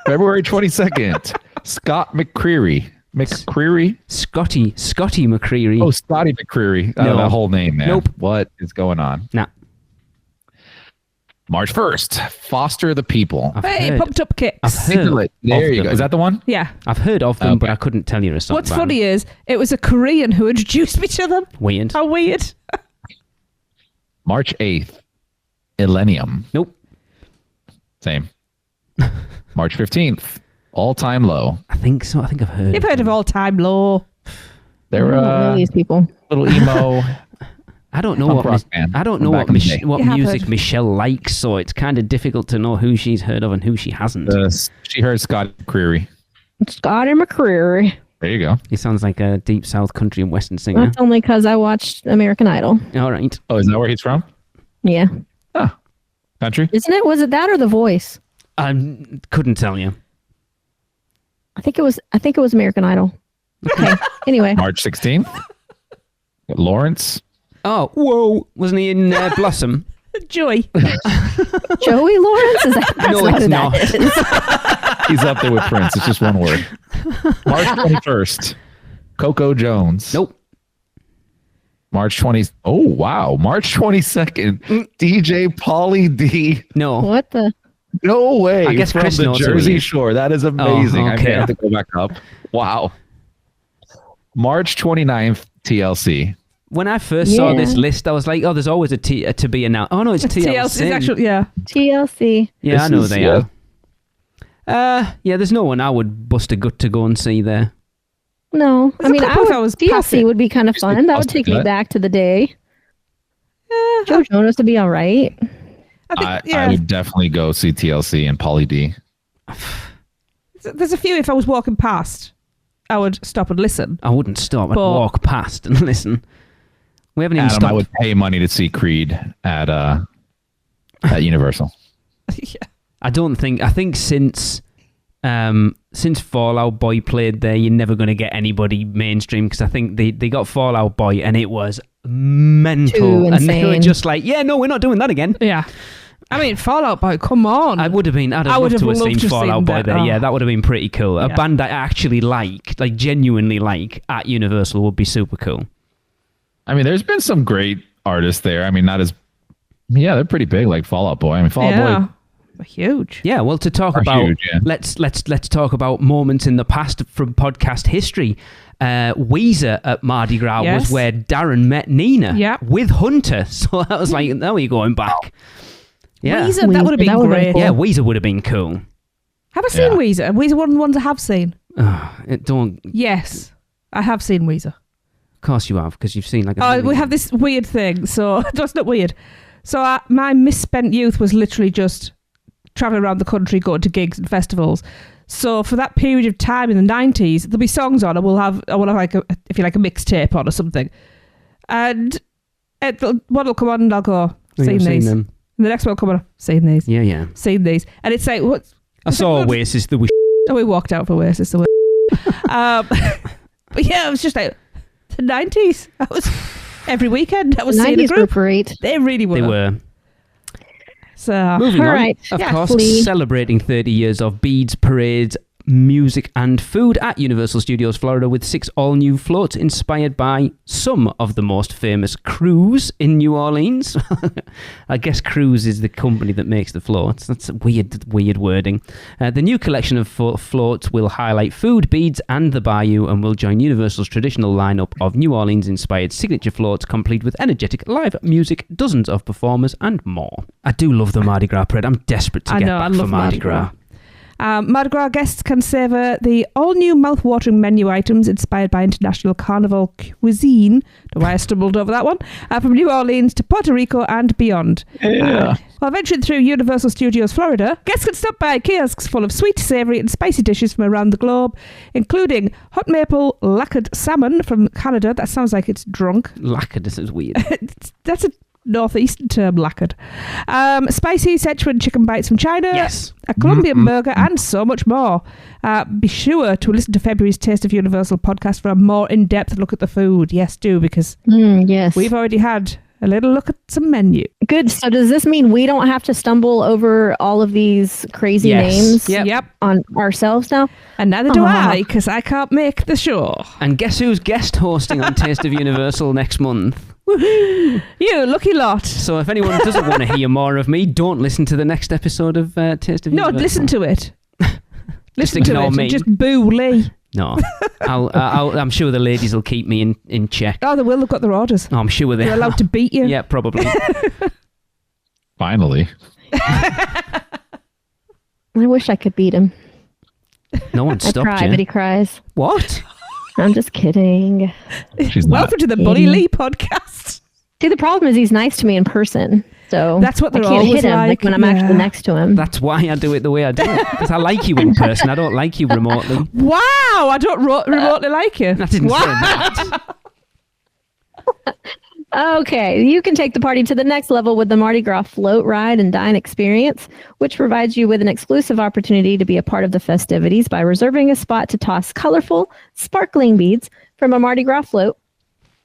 February 22nd, Scott McCreery. Scotty McCreery. Oh, Scotty McCreery. No. That whole name, man. Nope. What is going on? Nah. March 1st, Foster the People. Pumped Up Kicks. I've heard there you go. Is that the one? Yeah. I've heard of them, but I couldn't tell you a song. What's funny is, it was a Korean who introduced me to them. Weird. How weird. March 8th, Illenium. Nope. Same. March 15th, All Time Low. I think so. I think I've heard. You've heard of All Time Low. They're these people. little emo. I don't know Punk what rock band I don't know from what back in the day. what You have music heard. Michelle likes, so it's kind of difficult to know who she's heard of and who she hasn't. She heard Scott McCreery. Scotty McCreery. There you go. He sounds like a deep South country and western singer. That's only because I watched American Idol. All right. Oh, is that where he's from? Yeah. Country? Isn't it? Was it that or The Voice? I couldn't tell you. I think it was American Idol. Okay. Anyway. March 16th. Lawrence. Oh, whoa! Wasn't he in Blossom? Joy. Joey Lawrence? Is that, that's No, not it's who not. that is. He's up there with Prince. It's just one word. March 21st. Coco Jones. Nope. March 20th. Oh, wow. March 22nd. DJ Pauly D. No. What the? No way. I guess from Chris the knows who he Jersey is. Shore. That is amazing. Oh, okay. I have to go back up. Wow. March 29th. TLC. When I first saw this list, I was like, "Oh, there's always a to be announced." Oh no, it's TLC. It's actually, yeah. TLC. Yeah, I This know is, they are. Yeah, there's no one I would bust a gut to go and see there. No. There's a couple if I was TLC passive. would be kind of fun. That would take me back to the day. Joe Jonas would be all right. I would definitely go see TLC and Pauly D. There's a few if I was walking past, I would stop and listen. I wouldn't stop. I'd But- walk past and listen. We haven't even Adam, stopped. I would pay money to see Creed at Universal. I think since Fall Out Boy played there, you're never going to get anybody mainstream, because I think they got Fall Out Boy and it was mental. Too And they were insane. just like, yeah, no, we're not doing that again. Yeah. I mean, Fallout Boy, come on. I'd have loved to have seen Fall Out Boy there. Yeah, that would have been pretty cool. A Yeah. band I actually like genuinely like, at Universal would be super cool. I mean, there's been some great artists there. I mean, they're pretty big, like Fall Out Boy. I mean, Fall Out Boy. Huge. Yeah, well, to talk Are about huge, yeah. let's talk about moments in the past from podcast history. Weezer at Mardi Gras Yes. was where Darren met Nina Yeah. with Hunter. So I was like, now you're going back. Yeah, Weezer, that would have been That would've been great. cool. yeah, Weezer would have been cool. Have I seen Yeah. Weezer? Weezer one of the ones I have seen. Don't, Yes, I have seen Weezer. of course you have, because you've seen like. A Oh, we million. have this weird thing. So that's not weird. So my misspent youth was literally just traveling around the country, going to gigs and festivals. So for that period of time in the 90s, there'll be songs on. I will have like if you like a mixtape on or something, and one will come on and I'll go, Yeah, seen I've seen these. them. And the next one will come on, seen these, Yeah. seen these, and it's like what? I saw Oasis. There was. Oh, we walked out for Oasis. So but yeah, it was just like the 90s. That was every weekend. That was seeing a 90s were group. great. They really were. They were. So Moving All on, right. of Yeah. course, Lee. celebrating 30 years of beads, parades, music and food at Universal Studios Florida, with 6 all-new floats inspired by some of the most famous crews in New Orleans. I guess Cruise is the company that makes the floats. That's weird wording. The new collection of floats will highlight food, beads and the bayou, and will join Universal's traditional lineup of New Orleans-inspired signature floats, complete with energetic live music, dozens of performers and more. I do love the Mardi Gras parade. I'm desperate to get back for Mardi Gras. Mardi Gras guests can savour the all-new mouth-watering menu items inspired by international carnival cuisine. Don't know why I stumbled over that one. From New Orleans to Puerto Rico and beyond. While venturing through Universal Studios Florida, guests can stop by kiosks full of sweet, savoury and spicy dishes from around the globe, including hot maple lacquered salmon from Canada. That sounds like it's drunk. Lacquered, this is weird. That's a northeastern term, lacquered. Spicy Szechuan chicken bites from China. Yes. A Colombian burger and so much more. Be sure to listen to February's Taste of Universal podcast for a more in-depth look at the food. Yes, do, because Yes. we've already had a little look at some menu. Good. So does this mean we don't have to stumble over all of these crazy names Yep. on ourselves now? And neither do I, because I can't make the show. And guess who's guest hosting on Taste of Universal next month? Woohoo! You lucky lot. So if anyone doesn't want to hear more of me, don't listen to the next episode of Taste of No, Universal. listen to it. Listen to ignore it. me. And just boo Lee. No, I'm sure the ladies will keep me in check. Oh, they will. They've got their orders. Oh, I'm sure They're allowed to beat you. Yeah, probably. Finally. I wish I could beat him. No one I stopped try, you. but he cries. What? I'm just kidding. She's Welcome to the Bully Lee podcast. See, the problem is he's nice to me in person. So that's what they're I can't always hit him like when I'm actually next to him. That's why I do it the way I do it. Because I like you in person. I don't like you remotely. Wow, I don't remotely like you. I didn't say that. Okay, you can take the party to the next level with the Mardi Gras Float Ride and Dine experience, which provides you with an exclusive opportunity to be a part of the festivities by reserving a spot to toss colorful, sparkling beads from a Mardi Gras float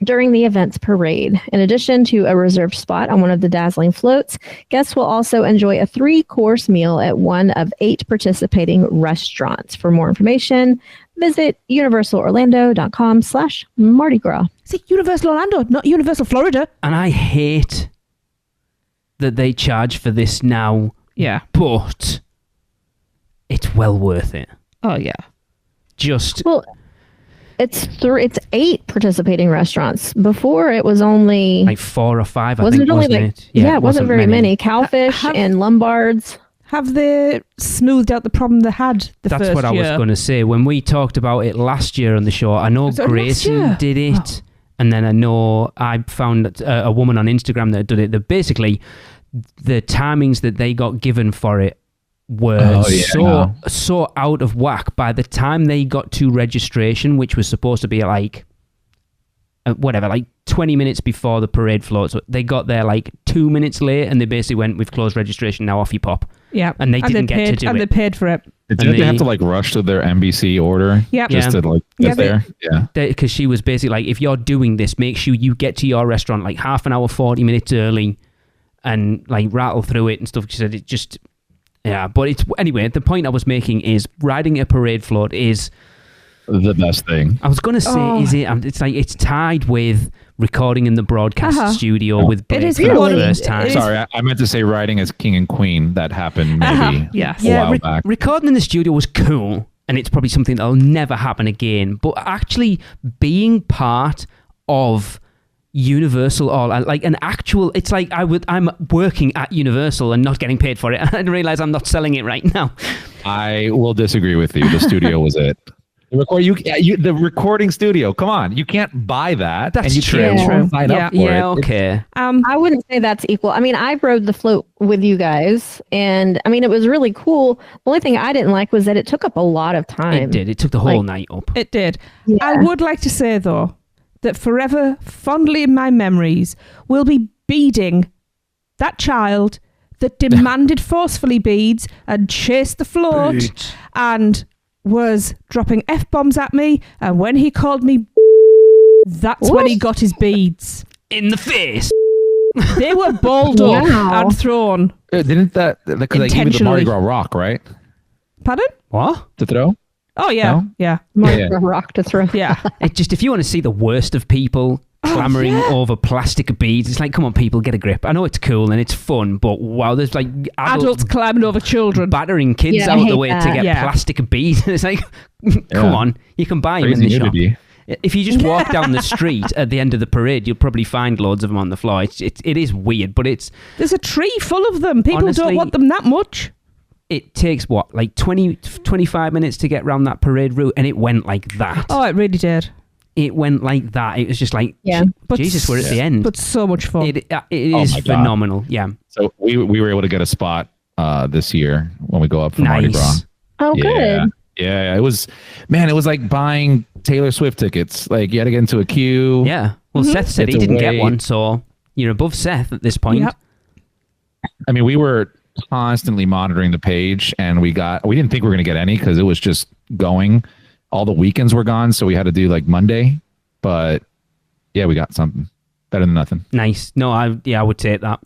during the event's parade. In addition to a reserved spot on one of the dazzling floats, guests will also enjoy a 3-course meal at one of 8 participating restaurants. For more information, visit universalorlando.com/Mardi Gras. See, Universal Orlando, not Universal Florida. And I hate that they charge for this now. Yeah. But it's well worth it. Oh, yeah. Just... Well, it's 8 participating restaurants. Before it was only... like 4 or 5, I think, wasn't it? Yeah, it wasn't very many. Cowfish and Lombards. Have they smoothed out the problem they had That's first what I was year? going to say. When we talked about it last year on the show, I know Was it last Grayson year? did it. And then I know I found a woman on Instagram that did it. That basically, the timings that they got given for it were so out of whack. By the time they got to registration, which was supposed to be like 20 minutes before the parade float, so they got there like 2 minutes late, and they basically went, "We've closed registration, now off you pop." Yeah, and they didn't get to do it. And they paid for it. Did they have to like rush to their NBC order? Yep. Just to like get there? Yeah. Because she was basically like, if you're doing this, make sure you get to your restaurant like half an hour, 40 minutes early, and like rattle through it and stuff. She said it just... Yeah, but it's... Anyway, the point I was making is riding a parade float is... the best thing. I was going to say, is it? It's like it's tied with recording in the broadcast studio with Blake for the first time. Sorry, I meant to say riding as king and queen. That happened maybe a while back. Recording in the studio was cool, and it's probably something that'll never happen again. But actually being part of Universal, or like an actual, it's like I'm working at Universal and not getting paid for it. I didn't realize I'm not selling it right now. I will disagree with you. The studio was it. The recording studio. Come on, you can't buy that. That's and you true. Can't sign up for it. Okay. I wouldn't say that's equal. I mean, I rode the float with you guys, and I mean, it was really cool. The only thing I didn't like was that it took up a lot of time. It did. It took the whole night up. It did. Yeah. I would like to say, though, that forever, fondly in my memories, will be beading that child that demanded forcefully beads and chased the float and was dropping F-bombs at me, and when he called me, that's when he got his beads. In the face. They were balled up and thrown. Didn't that... Because they gave you the Mardi Gras rock, right? Pardon? What? To throw? Oh, yeah. No? Yeah. Mardi Gras rock to throw. Yeah. It just, if you want to see the worst of people clamoring over plastic beads, it's like, come on, people, get a grip. I know it's cool and it's fun, but wow, there's like adults climbing over children, battering kids out the way to get plastic beads. It's like, come on, you can buy them in the shop. If you just walk down the street at the end of the parade, you'll probably find loads of them on the floor. It is weird, but there's a tree full of them. People honestly, don't want them that much. It takes what, like 25 minutes to get around that parade route, and it went like that. Oh, it really did. It went like that. It was just like, Jesus, we're at the end. But so much fun. It is phenomenal. Yeah. So we were able to get a spot this year when we go up for Mardi Gras. Oh, good. Yeah, it was like buying Taylor Swift tickets. Like you had to get into a queue. Yeah. Well, Seth said he didn't get one, so you're above Seth at this point. Yep. I mean, we were constantly monitoring the page, and we didn't think we were going to get any because it was just going. All the weekends were gone, so we had to do like Monday. But yeah, we got something. Better than nothing. Nice. No, I would take that.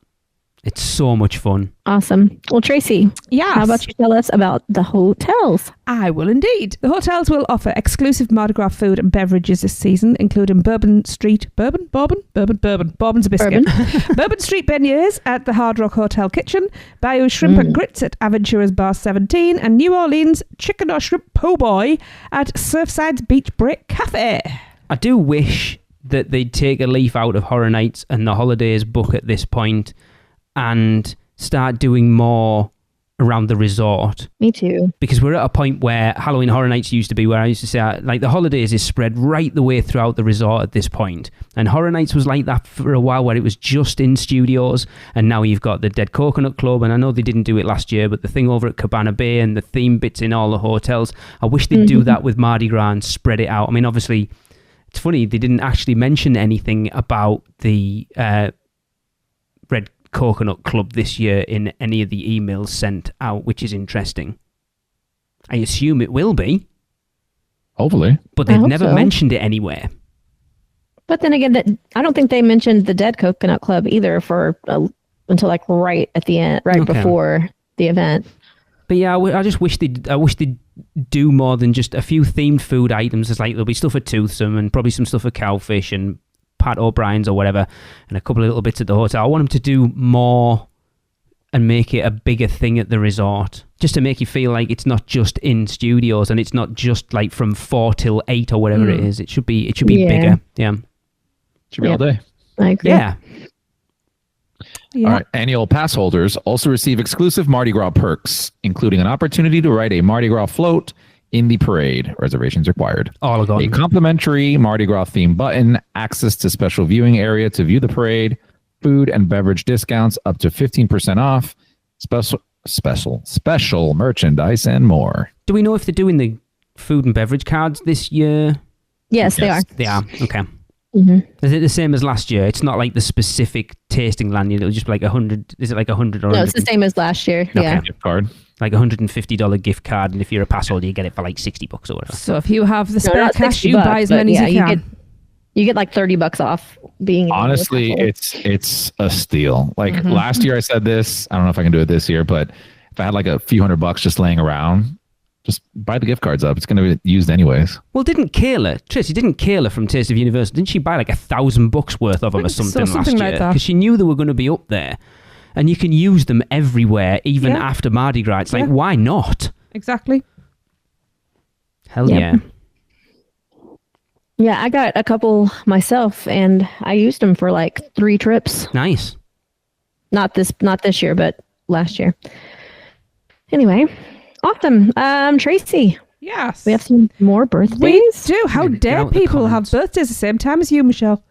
It's so much fun. Awesome. Well, Tracy, how about you tell us about the hotels? I will indeed. The hotels will offer exclusive Mardi Gras food and beverages this season, including Bourbon Street Bourbon's a biscuit. Bourbon Street beignets at the Hard Rock Hotel Kitchen, Bayou Shrimp and Grits at Aventura's Bar 17, and New Orleans Chicken or Shrimp Po' Boy at Surfside's Beach Break Cafe. I do wish that they'd take a leaf out of Horror Nights and the Holidays book at this point and start doing more around the resort. Me too. Because we're at a point where Halloween Horror Nights used to be, where I used to say, like, the holidays is spread right the way throughout the resort at this point. And Horror Nights was like that for a while, where it was just in studios. And now you've got the Dead Coconut Club. And I know they didn't do it last year, but the thing over at Cabana Bay and the theme bits in all the hotels, I wish they'd do that with Mardi Gras and spread it out. I mean, obviously, it's funny, they didn't actually mention anything about the Red Coconut Club this year in any of the emails sent out, which is interesting. I assume it will be. Hopefully. But they've never mentioned it anywhere. But then again, I don't think they mentioned the Dead Coconut Club either until like right at the end, before the event. But yeah, I just wish they'd do more than just a few themed food items. It's like there'll be stuff for Toothsome and probably some stuff for Cowfish and Pat O'Brien's or whatever, and a couple of little bits at the hotel. I want them to do more and make it a bigger thing at the resort, just to make you feel like it's not just in studios and it's not just like from 4 till 8 or whatever it is. It should be bigger. Yeah. Should be all day. I agree. Yeah. All right. Annual pass holders also receive exclusive Mardi Gras perks, including an opportunity to ride a Mardi Gras float in the parade. Reservations required. All gone. A complimentary Mardi Gras theme button, access to special viewing area to view the parade, food and beverage discounts up to 15% off, special merchandise, and more. Do we know if they're doing the food and beverage cards this year? Yes, they are. They are. Okay. Mm-hmm. Is it the same as last year? It's not like the specific tasting lanyard. It'll just be like 100. Is it like 100 or? No, it's the same as last year. Okay. Yeah. Gift card. Like $150 gift card, and if you're a pass holder, you get it for like $60 or whatever. So if you have the spare not cash, $60, you buy as many as you can. You get like $30 off being. Honestly, it's a steal. Like last year, I said this. I don't know if I can do it this year, but if I had like a few $100 just laying around, just buy the gift cards up. It's going to be used anyways. Well, didn't Kayla from Taste of Universal, didn't she buy like $1,000 worth of them or something last year? Like that. Because she knew they were going to be up there. And you can use them everywhere, even after Mardi Gras. It's like, why not? Exactly. Hell yeah. Yeah, I got a couple myself, and I used them for like 3 trips. Nice. Not this year, but last year. Anyway, awesome. Tracy. Yes. We have some more birthdays. We do. How dare people have birthdays the same time as you, Michelle?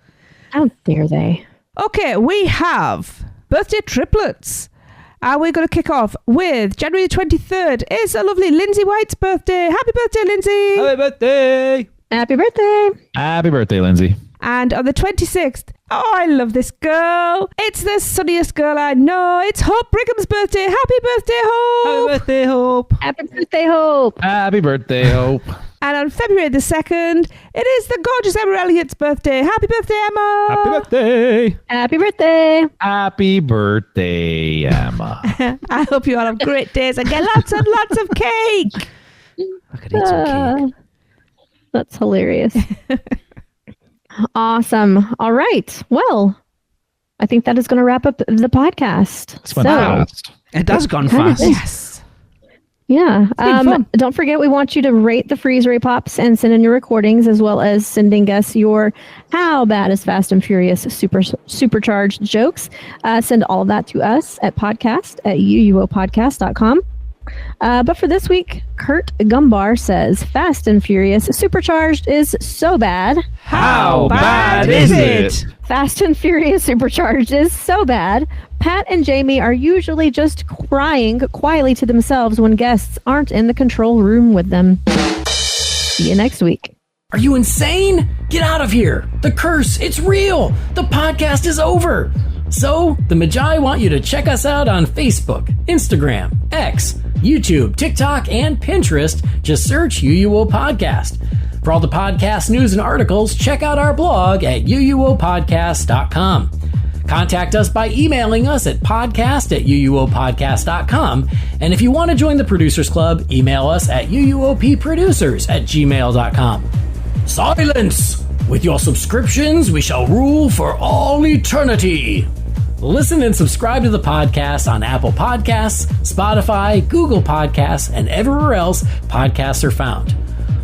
How dare they? Okay, we have birthday triplets. We're going to kick off with January the 23rd. It's a lovely Lindsay White's birthday. Happy birthday, Lindsay. Happy birthday. Happy birthday. Happy birthday, Lindsay. And on the 26th, oh, I love this girl. It's the sunniest girl I know. It's Hope Brigham's birthday. Happy birthday, Hope. Happy birthday, Hope. Happy birthday, Hope. Happy birthday, Hope. And on February the 2nd, it is the gorgeous Emma Elliott's birthday. Happy birthday, Emma. Happy birthday. Happy birthday. Happy birthday, Emma. I hope you all have great days and get lots and lots of cake. I could eat some cake. That's hilarious. Awesome. All right. Well, I think that is going to wrap up the podcast. It's been fast. It has gone fast. Yes. Yeah. Don't forget, we want you to rate the Freeze Ray Pops and send in your recordings, as well as sending us your How Bad is Fast and Furious supercharged jokes. Send all of that to us at podcast@uuopodcast.com. But for this week, Kurt Gumbar says, Fast and Furious Supercharged is so bad. How bad is it? Fast and Furious Supercharged is so bad. Pat and Jamie are usually just crying quietly to themselves when guests aren't in the control room with them. See you next week. Are you insane? Get out of here. The curse, it's real. The podcast is over. So, the Magi want you to check us out on Facebook, Instagram, X, YouTube, TikTok, and Pinterest. Just search UUO Podcast. For all the podcast news and articles, check out our blog at uuopodcast.com. Contact us by emailing us at podcast@uuopodcast.com. And if you want to join the Producers Club, email us at uuopproducers@gmail.com. Silence! With your subscriptions, we shall rule for all eternity. Listen and subscribe to the podcast on Apple Podcasts, Spotify, Google Podcasts, and everywhere else podcasts are found.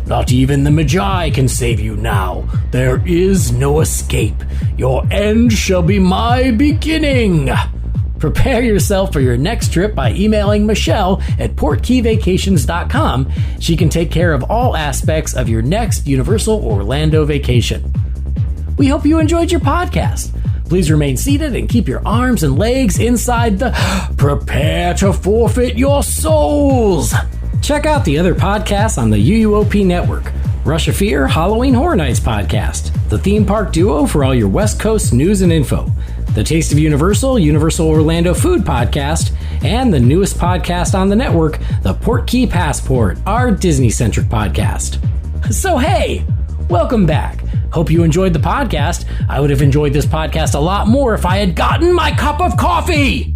Not even the Magi can save you now. There is no escape. Your end shall be my beginning. Prepare yourself for your next trip by emailing Michelle at portkeyvacations.com. She can take care of all aspects of your next Universal Orlando vacation. We hope you enjoyed your podcast. Please remain seated and keep your arms and legs inside the Prepare to Forfeit Your Souls. Check out the other podcasts on the UUOP network. Rush of Fear, Halloween Horror Nights podcast, the theme park duo for all your West Coast news and info, the Taste of Universal, Universal Orlando Food podcast, and the newest podcast on the network, the Portkey Passport, our Disney-centric podcast. So hey, welcome back. Hope you enjoyed the podcast. I would have enjoyed this podcast a lot more if I had gotten my cup of coffee.